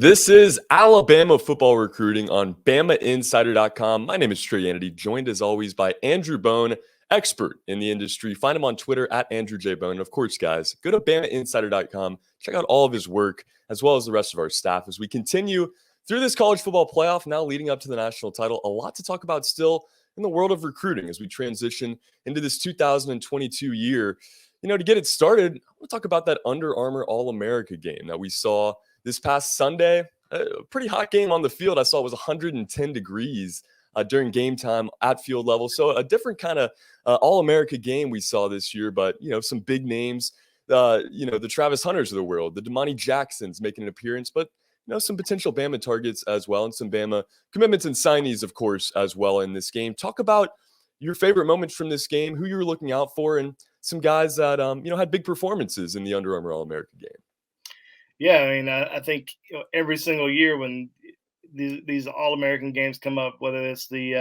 This is Alabama football recruiting on BamaInsider.com. My name is Trey Yanity, joined as always by Andrew Bone, expert in the industry. Find him on Twitter at Andrew J. Bone. Of course, guys, go to BamaInsider.com. Check out all of his work as well as the rest of our staff as we continue through this college football playoff, now leading up to the national title. A lot to talk about still in the world of recruiting as we transition into this 2022 year. To get it started, we'll talk about that Under Armour All-America game that we saw this past Sunday. A pretty hot game on the field. I saw it was 110 degrees during game time at field level. So a different kind of All-America game we saw this year, but, some big names, the Travis Hunters of the world, the Damani Jacksons making an appearance, but, some potential Bama targets as well, and some Bama commitments and signees, of course, as well in this game. Talk about your favorite moments from this game, who you were looking out for, and some guys that, had big performances in the Under Armour All-America game. Yeah, I mean, I think every single year when these All-American games come up, whether it's the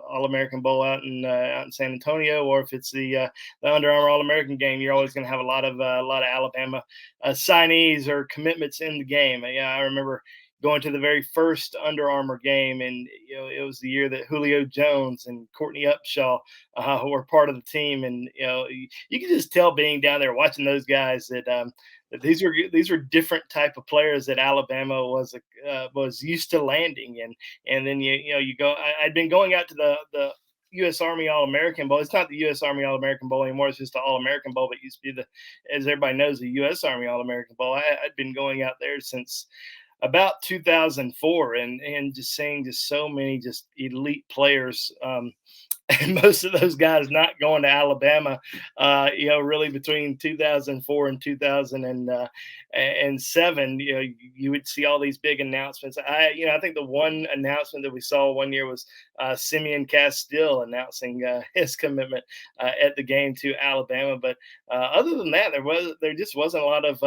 All-American Bowl out in San Antonio, or if it's the Under Armour All-American game, you're always going to have a lot of Alabama signees or commitments in the game. Yeah, I remember going to the very first Under Armour game, and it was the year that Julio Jones and Courtney Upshaw were part of the team, and you can just tell being down there watching those guys that these were different type of players that Alabama was used to landing, and then you go. I'd been going out to the U.S. Army All-American Bowl. It's not the U.S. Army All-American Bowl anymore. It's just the All-American Bowl, but it used to be as everybody knows, the U.S. Army All-American Bowl. I'd been going out there since about 2004 and just seeing just so many just elite players. And most of those guys not going to Alabama, really between 2004 and 2007, you would see all these big announcements. I think the one announcement that we saw one year was Simeon Castile announcing his commitment at the game to Alabama. But other than that, there just wasn't a lot of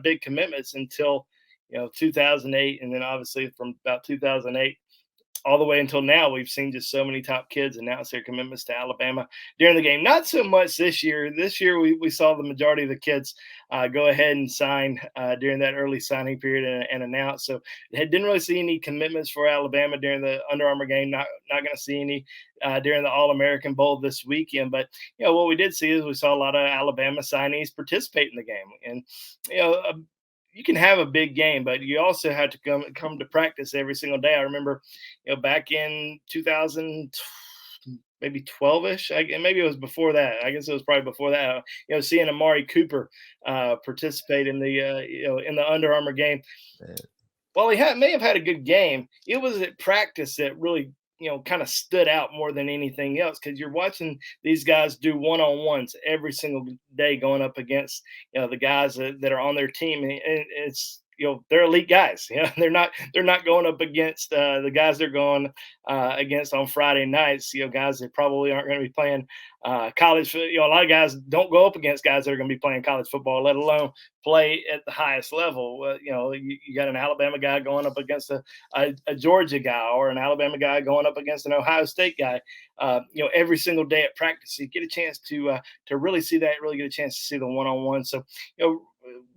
big commitments until 2008, and then obviously from about 2008 all the way until now, we've seen just so many top kids announce their commitments to Alabama during the game. Not so much this year. This year, we saw the majority of the kids go ahead and sign during that early signing period and announce. So didn't really see any commitments for Alabama during the Under Armour game. Not going to see any during the All-American Bowl this weekend. But, what we did see is we saw a lot of Alabama signees participate in the game. And, you can have a big game, but you also have to come to practice every single day. I remember, back in 2000, maybe 12-ish, maybe it was before that. I guess it was probably before that. Seeing Amari Cooper participate in the Under Armour game. Man. While he may have had a good game, it was at practice that really kind of stood out more than anything else, because you're watching these guys do one-on-ones every single day going up against the guys that are on their team, and it's they're elite guys. They're not going up against the guys they're going against on Friday nights. Guys that probably aren't going to be playing college. A lot of guys don't go up against guys that are going to be playing college football, let alone play at the highest level. You got an Alabama guy going up against a Georgia guy, or an Alabama guy going up against an Ohio State guy. Every single day at practice, you get a chance to really see that. Really get a chance to see the one-on-one. So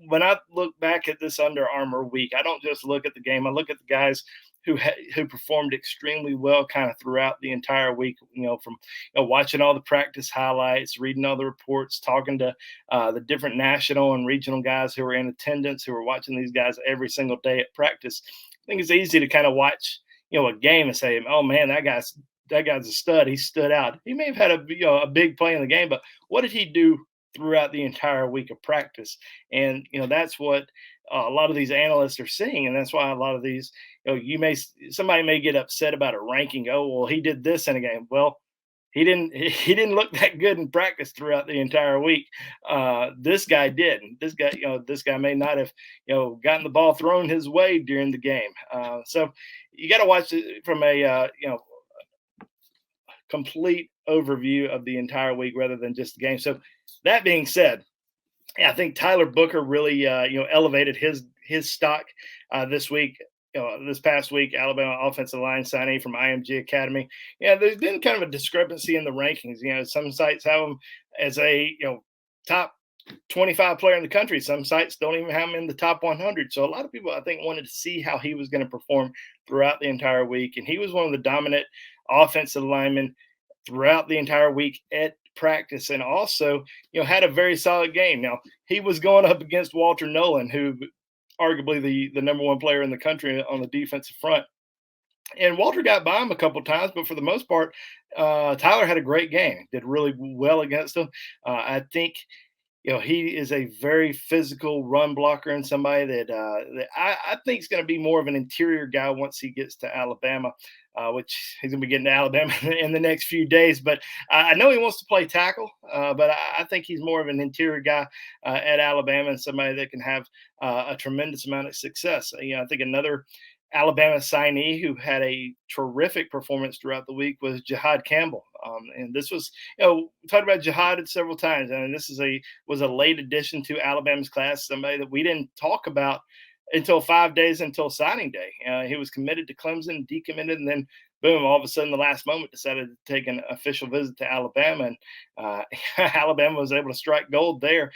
when I look back at this Under Armour week, I don't just look at the game. I look at the guys who performed extremely well kind of throughout the entire week, from watching all the practice highlights, reading all the reports, talking to the different national and regional guys who were in attendance, who were watching these guys every single day at practice. I think it's easy to kind of watch, a game and say, oh man, that guy's a stud. He stood out. He may have had a big play in the game, but what did he do throughout the entire week of practice? And that's what a lot of these analysts are seeing, and that's why a lot of these, somebody may get upset about a ranking. Oh, well, he did this in a game. Well, he didn't look that good in practice throughout the entire week. This guy did. This guy may not have gotten the ball thrown his way during the game. So you got to watch it from a complete overview of the entire week rather than just the game. So that being said, I think Tyler Booker really elevated his stock this week. This past week, Alabama offensive line signee from IMG Academy. There's been kind of a discrepancy in the rankings. Some sites have him as a top 25 player in the country. Some sites don't even have him in the top 100. So a lot of people, I think, wanted to see how he was going to perform throughout the entire week. And he was one of the dominant offensive linemen throughout the entire week at practice, and also, had a very solid game. Now, he was going up against Walter Nolan, who arguably the number one player in the country on the defensive front. And Walter got by him a couple times, but for the most part, Tyler had a great game. Did really well against him. I think he is a very physical run blocker and somebody that I think is going to be more of an interior guy once he gets to Alabama, which he's going to be getting to Alabama in the next few days. But I know he wants to play tackle, but I think he's more of an interior guy at Alabama and somebody that can have a tremendous amount of success. I think another Alabama signee who had a terrific performance throughout the week was Jihad Campbell. And this was, we talked about Jihad several times. I mean, this was a late addition to Alabama's class, somebody that we didn't talk about until 5 days until signing day. He was committed to Clemson, decommitted, and then boom, all of a sudden, the last moment decided to take an official visit to Alabama. And Alabama was able to strike gold there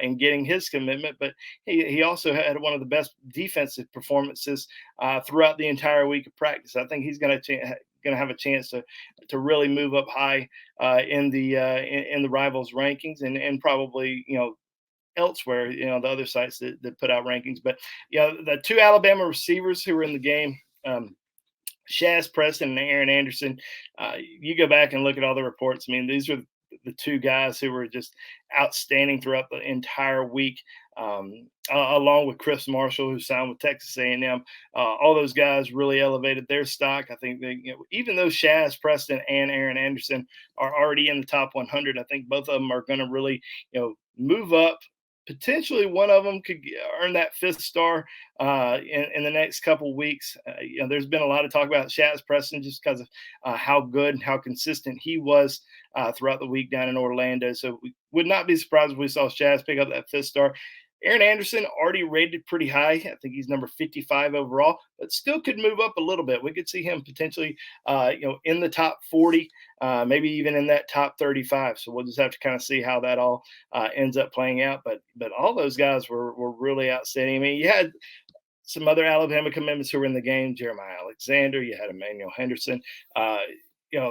in getting his commitment. But he also had one of the best defensive performances throughout the entire week of practice. I think he's going to have a chance to really move up high in the rivals rankings and probably, elsewhere, the other sites that put out rankings. But, the two Alabama receivers who were in the game, Shaz Preston and Aaron Anderson, you go back and look at all the reports. I mean, these are the two guys who were just outstanding throughout the entire week, along with Chris Marshall, who signed with Texas A&M. All those guys really elevated their stock. I think even though Shaz Preston and Aaron Anderson are already in the top 100, I think both of them are going to really, move up. Potentially one of them could earn that fifth star in the next couple of weeks. There's been a lot of talk about Shaz Preston just because of how good and how consistent he was throughout the week down in Orlando. So we would not be surprised if we saw Shaz pick up that fifth star. Aaron Anderson already rated pretty high. I think he's number 55 overall, but still could move up a little bit. We could see him potentially, in the top 40, maybe even in that top 35. So we'll just have to kind of see how that all ends up playing out. But all those guys were really outstanding. I mean, you had some other Alabama commitments who were in the game. Jeremiah Alexander, you had Emmanuel Henderson.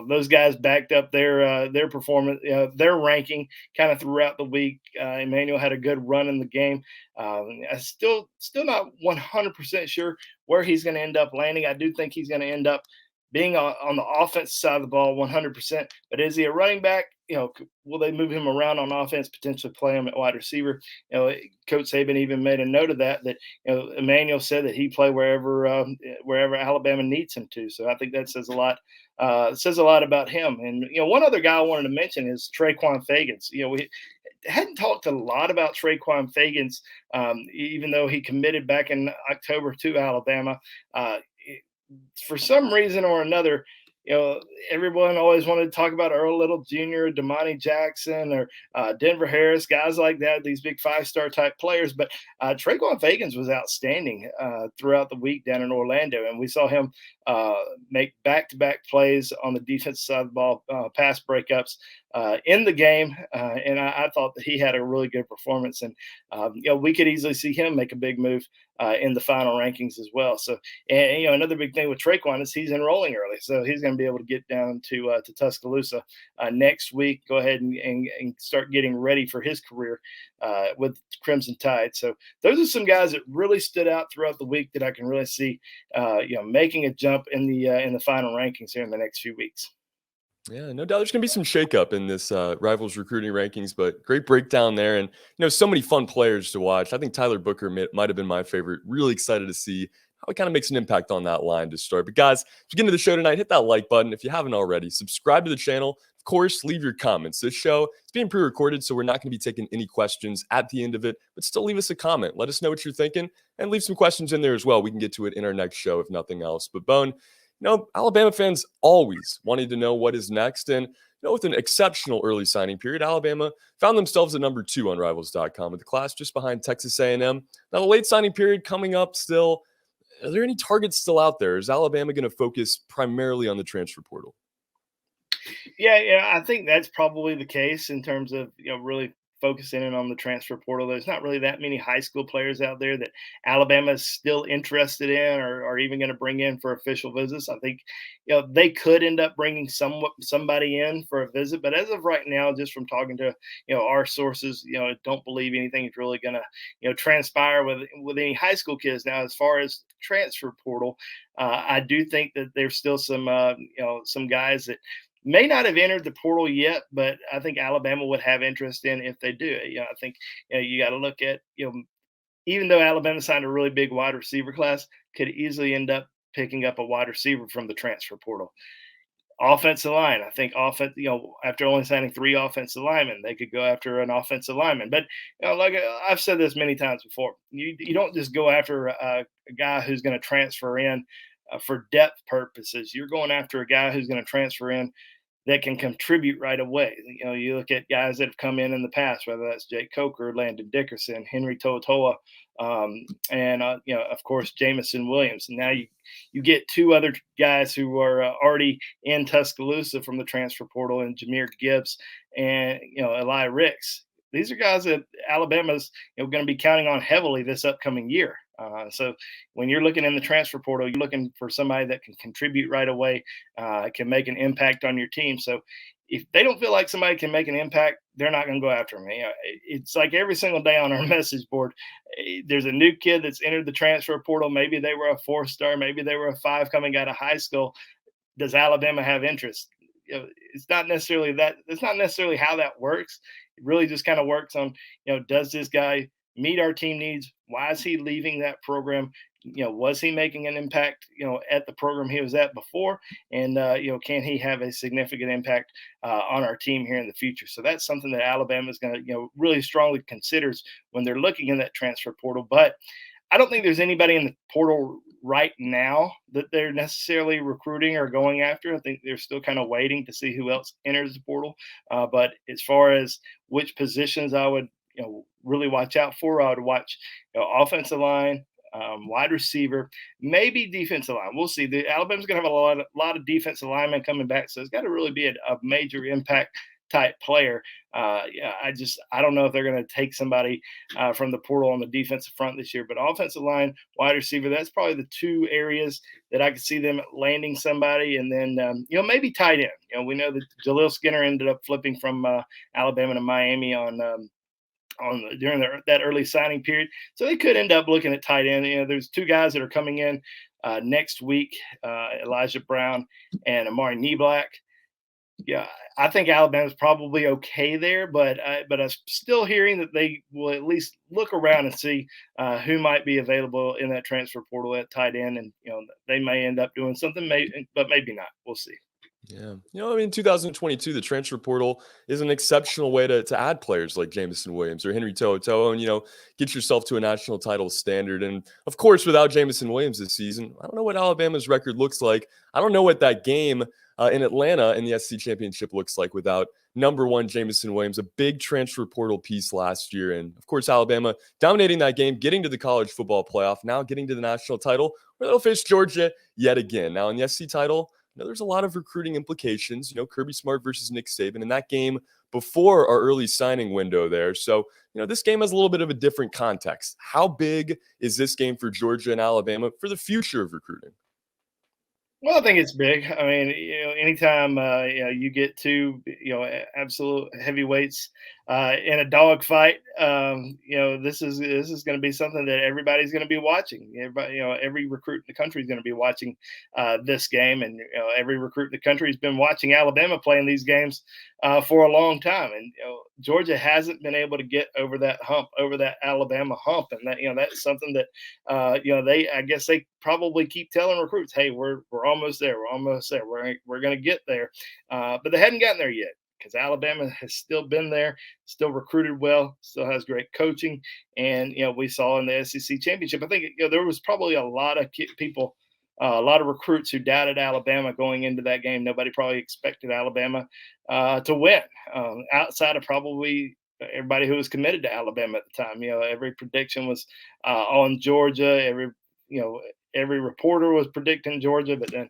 Those guys backed up their performance, their ranking kind of throughout the week. Emmanuel had a good run in the game. I'm still not 100% sure where he's going to end up landing. I do think he's going to end up being on the offensive side of the ball 100%. But is he a running back? Will they move him around on offense, potentially play him at wide receiver? Coach Saban even made a note of that Emmanuel said that he play wherever Alabama needs him to. So I think that says a lot. Says a lot about him. And, one other guy I wanted to mention is Traquan Fagans. We hadn't talked a lot about Traquan Fagans, even though he committed back in October to Alabama. For some reason or another, everyone always wanted to talk about Earl Little Jr., Damani Jackson, or Denver Harris, guys like that, these big five-star type players. But Traquan Fagans was outstanding throughout the week down in Orlando, and we saw him make back-to-back plays on the defensive side of the ball, pass breakups in the game, and I thought that he had a really good performance, and we could easily see him make a big move in the final rankings as well. So, and another big thing with Traquan is he's enrolling early, so he's going to be able to get down to Tuscaloosa next week. Go ahead and start getting ready for his career with Crimson Tide. So those are some guys that really stood out throughout the week that I can really see, making a jump in the final rankings here in the next few weeks. Yeah, no doubt there's going to be some shakeup in this Rivals recruiting rankings, but great breakdown there. And, so many fun players to watch. I think Tyler Booker might have been my favorite. Really excited to see how it kind of makes an impact on that line to start. But guys, if you get into the show tonight, hit that like button. If you haven't already, subscribe to the channel. Of course, leave your comments. This show is being pre-recorded, so we're not going to be taking any questions at the end of it, but still leave us a comment. Let us know what you're thinking and leave some questions in there as well. We can get to it in our next show, if nothing else. But Bone, Alabama fans always wanted to know what is next. And, with an exceptional early signing period, Alabama found themselves at number 2 on Rivals.com with the class just behind Texas A&M. Now, the late signing period coming up still. Are there any targets still out there? Is Alabama going to focus primarily on the transfer portal? Yeah, I think that's probably the case in terms of, really focusing in on the transfer portal. There's not really that many high school players out there that Alabama is still interested in or even going to bring in for official visits. I think, they could end up bringing somebody in for a visit, but as of right now, just from talking to, our sources, don't believe anything is really going to, transpire with any high school kids. Now, as far as transfer portal, I do think that there's still some guys that may not have entered the portal yet, but I think Alabama would have interest in if they do. I think you got to look at even though Alabama signed a really big wide receiver class, could easily end up picking up a wide receiver from the transfer portal. Offensive line, I think after only signing 3 offensive linemen, they could go after an offensive lineman. But like I've said this many times before, you don't just go after a guy who's going to transfer in for depth purposes. You're going after a guy who's going to transfer in that can contribute right away. You look at guys that have come in the past, whether that's Jake Coker, Landon Dickerson, Henry To'oto'o, and of course, Jamison Williams. And now you get 2 other guys who are already in Tuscaloosa from the transfer portal, and Jahmyr Gibbs and Eli Ricks. These are guys that Alabama's going to be counting on heavily this upcoming year. So when you're looking in the transfer portal, you're looking for somebody that can contribute right away, can make an impact on your team. So if they don't feel like somebody can make an impact, they're not going to go after them. It's like every single day on our message board, there's a new kid that's entered the transfer portal. Maybe they were a 4-star, maybe they were a 5 coming out of high school. Does Alabama have interest? It's not necessarily that. It's not necessarily how that works. It really just kind of works on, does this guy meet our team needs? Why is he leaving that program? Was he making an impact, at the program he was at before? And, can he have a significant impact on our team here in the future? So that's something that Alabama is going to, really strongly considers when they're looking in that transfer portal. But I don't think there's anybody in the portal right now that they're necessarily recruiting or going after. I think they're still kind of waiting to see who else enters the portal. But as far as which positions I would, really watch out for, I would watch offensive line, wide receiver, maybe defensive line. We'll see. Alabama's going to have a lot of defensive linemen coming back, so it's got to really be a major impact type player. I don't know if they're going to take somebody from the portal on the defensive front this year, but offensive line, wide receiver, that's probably the 2 areas that I could see them landing somebody. And then, maybe tight end. We know that Jaleel Skinner ended up flipping from Alabama to Miami during that early signing period. So they could end up looking at tight end. There's 2 guys that are coming in next week, Elijah Brown and Amari Neblak. Yeah, I think Alabama's probably okay there, but I'm still hearing that they will at least look around and see who might be available in that transfer portal at tight end, and they may end up doing something, but maybe not. We'll see. Yeah. 2022, the transfer portal is an exceptional way to add players like Jamison Williams or Henry To'oto'o and, get yourself to a national title standard. And of course, without Jamison Williams this season, I don't know what Alabama's record looks like. I don't know what that game in Atlanta in the SEC championship looks like without number 1 Jamison Williams, a big transfer portal piece last year. And of course, Alabama dominating that game, getting to the college football playoff, now getting to the national title, where they'll face Georgia yet again. Now in the SEC title, there's a lot of recruiting implications, Kirby Smart versus Nick Saban in that game before our early signing window there. So, this game has a little bit of a different context. How big is this game for Georgia and Alabama for the future of recruiting? Well, I think it's big. I mean, anytime you get 2, absolute heavyweights in a dogfight, this is going to be something that everybody's going to be watching. Everybody, every recruit in the country is going to be watching this game, and every recruit in the country has been watching Alabama playing these games for a long time. And Georgia hasn't been able to get over that hump, over that Alabama hump, and that's something that I guess they probably keep telling recruits, hey, we're almost there. We're almost there. We're going to get there. But they hadn't gotten there yet because Alabama has still been there, still recruited well, still has great coaching. And, we saw in the SEC championship, I think, there was probably a lot of people, a lot of recruits who doubted Alabama going into that game. Nobody probably expected Alabama to win outside of probably everybody who was committed to Alabama at the time. Every prediction was on Georgia. every reporter was predicting Georgia, but then,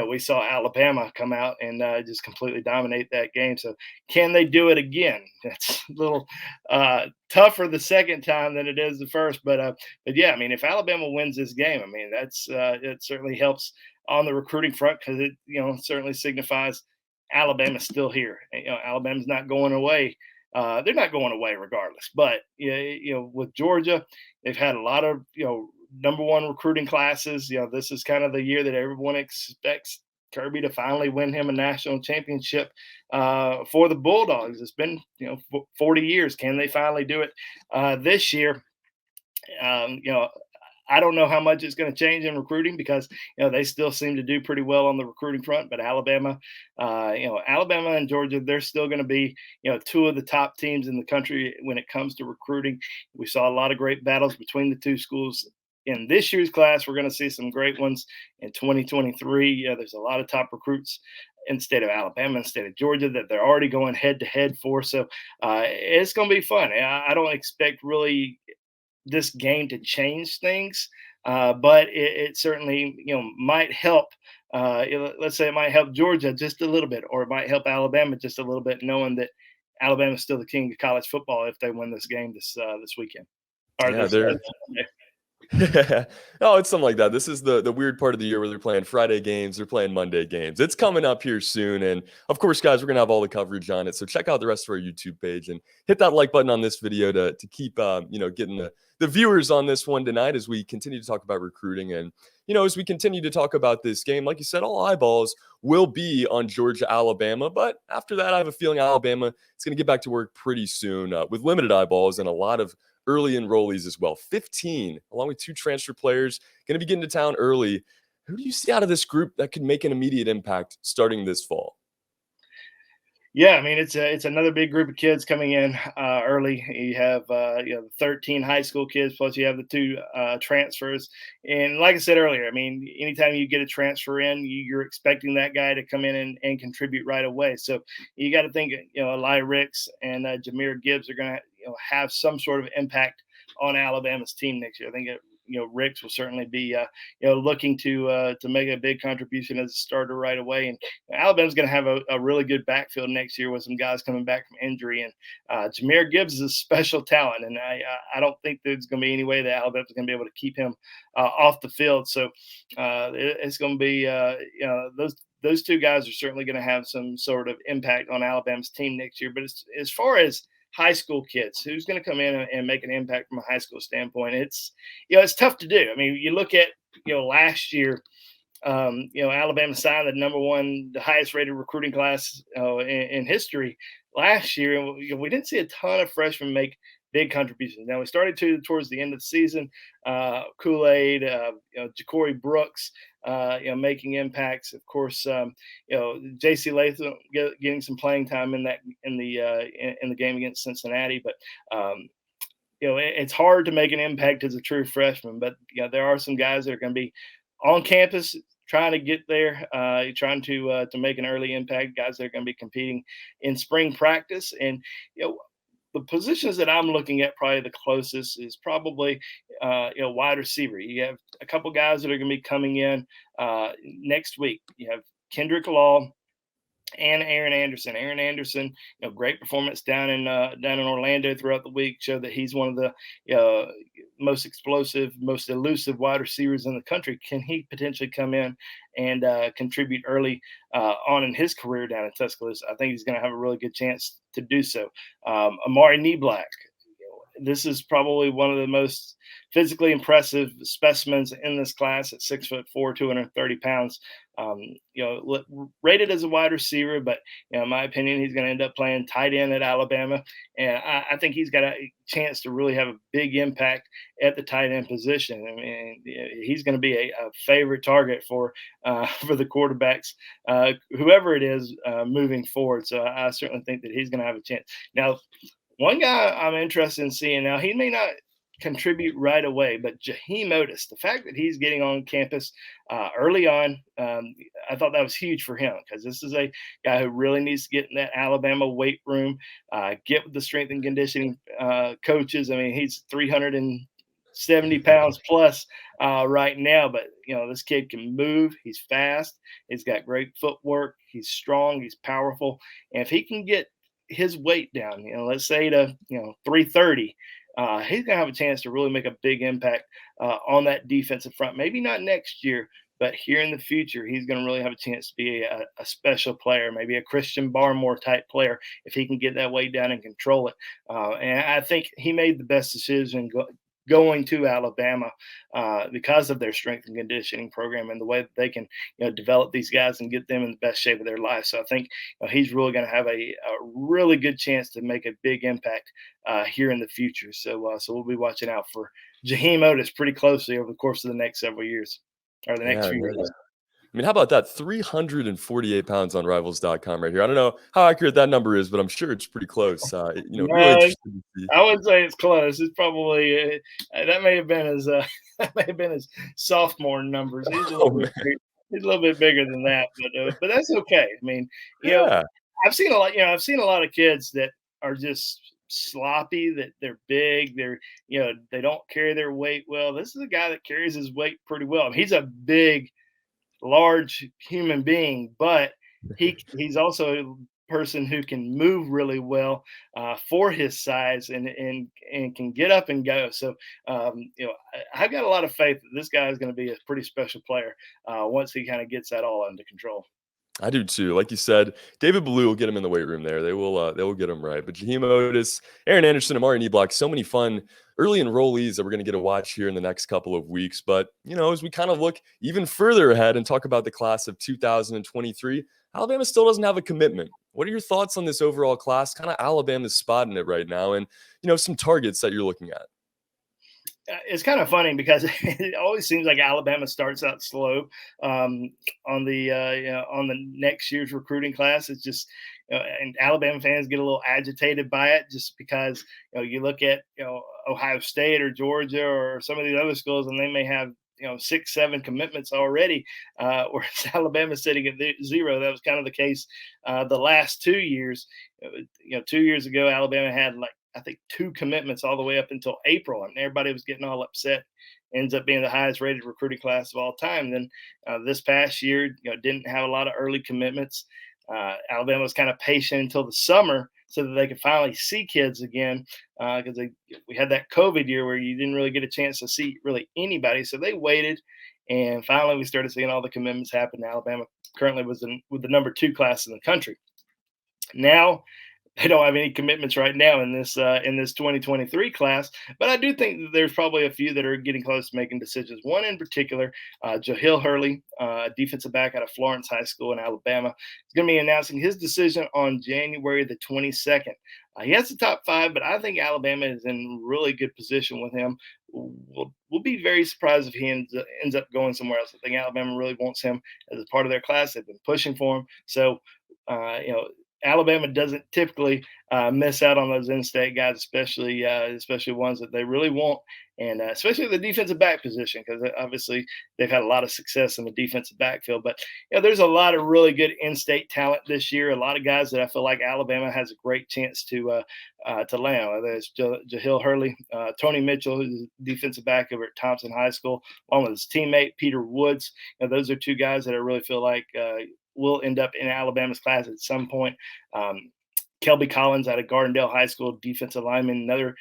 we saw Alabama come out and just completely dominate that game. So can they do it again? That's a little tougher the second time than it is the first. But yeah, I mean, if Alabama wins this game, I mean, that's it certainly helps on the recruiting front because it, certainly signifies Alabama's still here. Alabama's not going away. They're not going away regardless. But with Georgia, they've had a lot of number one recruiting classes. This is kind of the year that everyone expects Kirby to finally win him a national championship for the Bulldogs. It's been 40 years. Can they finally do it this year? I don't know how much it's going to change in recruiting because they still seem to do pretty well on the recruiting front. But Alabama and Georgia, they're still going to be two of the top teams in the country when it comes to recruiting. We saw a lot of great battles between the two schools in this year's class. We're going to see some great ones in 2023. There's a lot of top recruits in the state of Alabama and the state of Georgia that they're already going head to head for. So it's going to be fun. I don't expect really this game to change things, but it certainly might help. Let's say it might help Georgia just a little bit, or it might help Alabama just a little bit, knowing that Alabama is still the king of college football if they win this game this weekend. Or Yeah, this, oh, it's something like that. This is the weird part of the year where they're playing Friday games, they're playing Monday games. It's coming up here soon. And of course, guys, we're gonna have all the coverage on it. So check out the rest of our YouTube page and hit that like button on this video to keep getting the viewers on this one tonight as we continue to talk about recruiting. And as we continue to talk about this game, like you said, all eyeballs will be on Georgia, Alabama. But after that, I have a feeling Alabama is going to get back to work pretty soon with limited eyeballs and a lot of early enrollees as well. 15, along with 2 transfer players, going to be getting to town early. Who do you see out of this group that could make an immediate impact starting this fall? Yeah, I mean, it's another big group of kids coming in early. You have 13 high school kids, plus you have the 2 transfers. And like I said earlier, I mean, anytime you get a transfer in, you're expecting that guy to come in and contribute right away. So you got to think, Eli Ricks and Jahmyr Gibbs are going to have some sort of impact on Alabama's team next year. I think Ricks will certainly be looking to make a big contribution as a starter right away. And Alabama's going to have a really good backfield next year with some guys coming back from injury. And Jahmyr Gibbs is a special talent, and I don't think there's going to be any way that Alabama's going to be able to keep him off the field. So it's going to be those 2 guys are certainly going to have some sort of impact on Alabama's team next year. But as far as high school kids, who's going to come in and make an impact from a high school standpoint, it's tough to do. I mean, you look at last year, Alabama signed the highest rated recruiting class in history last year. And we didn't see a ton of freshmen make big contributions. Now we started towards the end of the season, Kool-Aid, Ja'Cory Brooks, making impacts. Of course, J.C. Latham getting some playing time in the game against Cincinnati. But it's hard to make an impact as a true freshman. But there are some guys that are going to be on campus trying to get there, trying to make an early impact. Guys that are going to be competing in spring practice. And the positions that I'm looking at probably the closest is probably wide receiver. You have a couple guys that are going to be coming in next week. You have Kendrick Law and Aaron Anderson. Aaron Anderson, great performance down in Orlando throughout the week, showed that he's one of the most explosive, most elusive wide receivers in the country. Can he potentially come in and contribute early on in his career down in Tuscaloosa? I think he's going to have a really good chance to do so. Amari Neblak. This is probably one of the most physically impressive specimens in this class at 6'4", 230 pounds. Rated as a wide receiver, but in my opinion, he's going to end up playing tight end at Alabama, and I think he's got a chance to really have a big impact at the tight end position. I mean, he's going to be a favorite target for the quarterbacks, whoever it is, moving forward. So I certainly think that he's going to have a chance. Now, one guy I'm interested in seeing now, he may not contribute right away, but Jaheim Otis, the fact that he's getting on campus early on, I thought that was huge for him, because this is a guy who really needs to get in that Alabama weight room, get with the strength and conditioning coaches. I mean, he's 360 70 pounds plus right now. But, this kid can move. He's fast. He's got great footwork. He's strong. He's powerful. And if he can get his weight down, let's say to, 330, he's going to have a chance to really make a big impact on that defensive front. Maybe not next year, but here in the future, he's going to really have a chance to be a special player, maybe a Christian Barmore type player, if he can get that weight down and control it. And I think he made the best decision going to Alabama because of their strength and conditioning program and the way that they can, develop these guys and get them in the best shape of their life. So I think he's really going to have a really good chance to make a big impact here in the future. So we'll be watching out for Jaheim Otis pretty closely over the course of the next several years, or the next Yeah, few no years. doubt. I mean, how about that? 348 pounds on Rivals.com right here. I don't know how accurate that number is, but I'm sure it's pretty close. Really No, interesting to see. I would say it's close. It's probably that may have been his that may have been his sophomore numbers. Oh man, He's a little bit bigger than that, but that's okay. I mean, yeah, I've seen a lot. I've seen a lot of kids that are just sloppy. That they're big. They don't carry their weight well. This is a guy that carries his weight pretty well. I mean, he's a big, large human being, but he's also a person who can move really well for his size and can get up and go. So I've got a lot of faith that this guy is going to be a pretty special player once he kind of gets that all under control. I do too. Like you said, David Ballou will get him in the weight room there. They will get him right. But Jaheim Otis, Aaron Anderson, Amari Neblak, so many fun early enrollees that we're going to get to watch here in the next couple of weeks. But, as we kind of look even further ahead and talk about the class of 2023, Alabama still doesn't have a commitment. What are your thoughts on this overall class? Kind of Alabama's spot in it right now, and, some targets that you're looking at. It's kind of funny because it always seems like Alabama starts out slow on the next year's recruiting class. It's just, and Alabama fans get a little agitated by it just because you look at Ohio State or Georgia or some of these other schools, and they may have 6, 7 commitments already, whereas Alabama's sitting at 0. That was kind of the case the last 2 years. 2 years ago, Alabama had I think 2 commitments all the way up until April, and everybody was getting all upset. Ends up being the highest rated recruiting class of all time. Then this past year, didn't have a lot of early commitments. Alabama was kind of patient until the summer so that they could finally see kids again because we had that COVID year where you didn't really get a chance to see really anybody. So they waited, and finally we started seeing all the commitments happen. Alabama currently was with the number 2 class in the country. Now they don't have any commitments right now in this 2023 class, but I do think that there's probably a few that are getting close to making decisions. One in particular, Jahil Hurley, defensive back out of Florence High School in Alabama, is going to be announcing his decision on January the 22nd. He has the top 5, but I think Alabama is in really good position with him. We'll be very surprised if he ends up going somewhere else. I think Alabama really wants him as a part of their class. They've been pushing for him. So, Alabama doesn't typically miss out on those in-state guys, especially ones that they really want, and especially the defensive back position, because obviously they've had a lot of success in the defensive backfield. But there's a lot of really good in-state talent this year. A lot of guys that I feel like Alabama has a great chance to land. Whether it's Jahil Hurley, Tony Mitchell, who's a defensive back over at Thompson High School, along with his teammate Peter Woods. Those are 2 guys that I really feel like will end up in Alabama's class at some point. Kelby Collins out of Gardendale High School, defensive lineman, another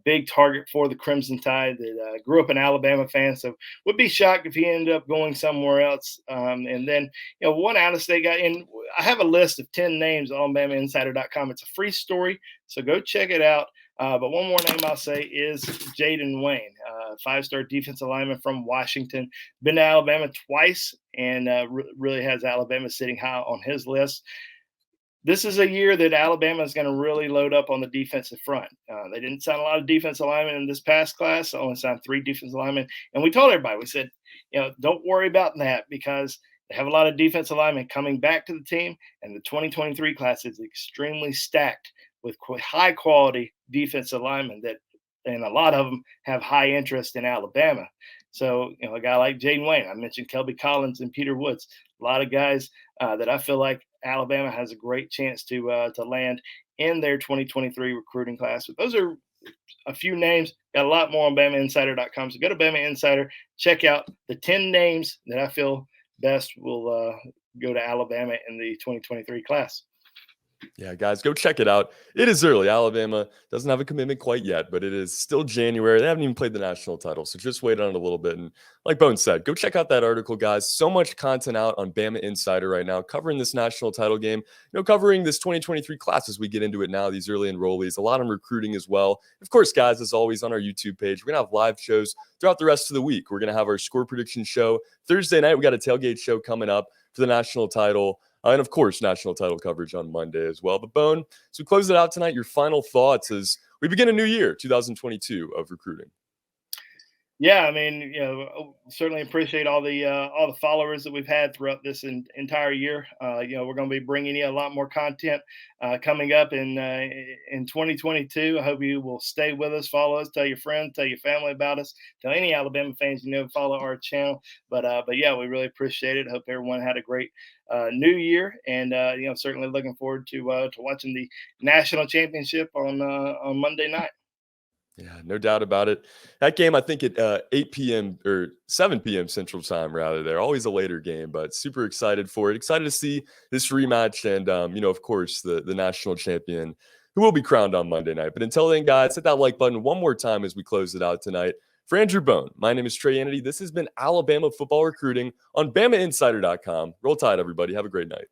big target for the Crimson Tide that grew up an Alabama fan, so would be shocked if he ended up going somewhere else. And then one out-of-state guy, and I have a list of 10 names on BamaInsider.com. It's a free story, so go check it out. But one more name I'll say is Jaden Wayne, 5-star defensive lineman from Washington. Been to Alabama twice and really has Alabama sitting high on his list. This is a year that Alabama is going to really load up on the defensive front. They didn't sign a lot of defensive linemen in this past class. Only signed 3 defensive linemen. And we told everybody, we said, don't worry about that because they have a lot of defensive linemen coming back to the team. And the 2023 class is extremely stacked with high quality defensive linemen and a lot of them have high interest in Alabama. So, a guy like Jaden Wayne, I mentioned Kelby Collins and Peter Woods, a lot of guys that I feel like Alabama has a great chance to land in their 2023 recruiting class. But those are a few names. Got a lot more on BamaInsider.com. So go to Bama Insider, check out the 10 names that I feel best will go to Alabama in the 2023 class. Yeah, guys, go check it out. It is early. Alabama doesn't have a commitment quite yet, but it is still January. They haven't even played the national title, so just wait on it a little bit. And like Bone said, go check out that article, guys. So much content out on Bama Insider right now, covering this national title game, covering this 2023 class as we get into it now, these early enrollees, a lot on recruiting as well. Of course, guys, as always, on our YouTube page, we're going to have live shows throughout the rest of the week. We're going to have our score prediction show Thursday night. We got a tailgate show coming up for the national title. And of course, national title coverage on Monday as well. But Bone, so we close it out tonight. Your final thoughts as we begin a new year, 2022 of recruiting. Yeah, I mean, certainly appreciate all the followers that we've had throughout this entire year. We're going to be bringing you a lot more content coming up in 2022. I hope you will stay with us, follow us, tell your friends, tell your family about us, tell any Alabama fans follow our channel. But yeah, we really appreciate it. Hope everyone had a great new year, and certainly looking forward to watching the national championship on Monday night. Yeah, no doubt about it. That game, I think at 8 p.m. or 7 p.m. Central Time, rather. They're always a later game, but super excited for it. Excited to see this rematch and, of course, the national champion who will be crowned on Monday night. But until then, guys, hit that like button one more time as we close it out tonight. For Andrew Bone, my name is Trey Hannity. This has been Alabama football recruiting on BamaInsider.com. Roll Tide, everybody. Have a great night.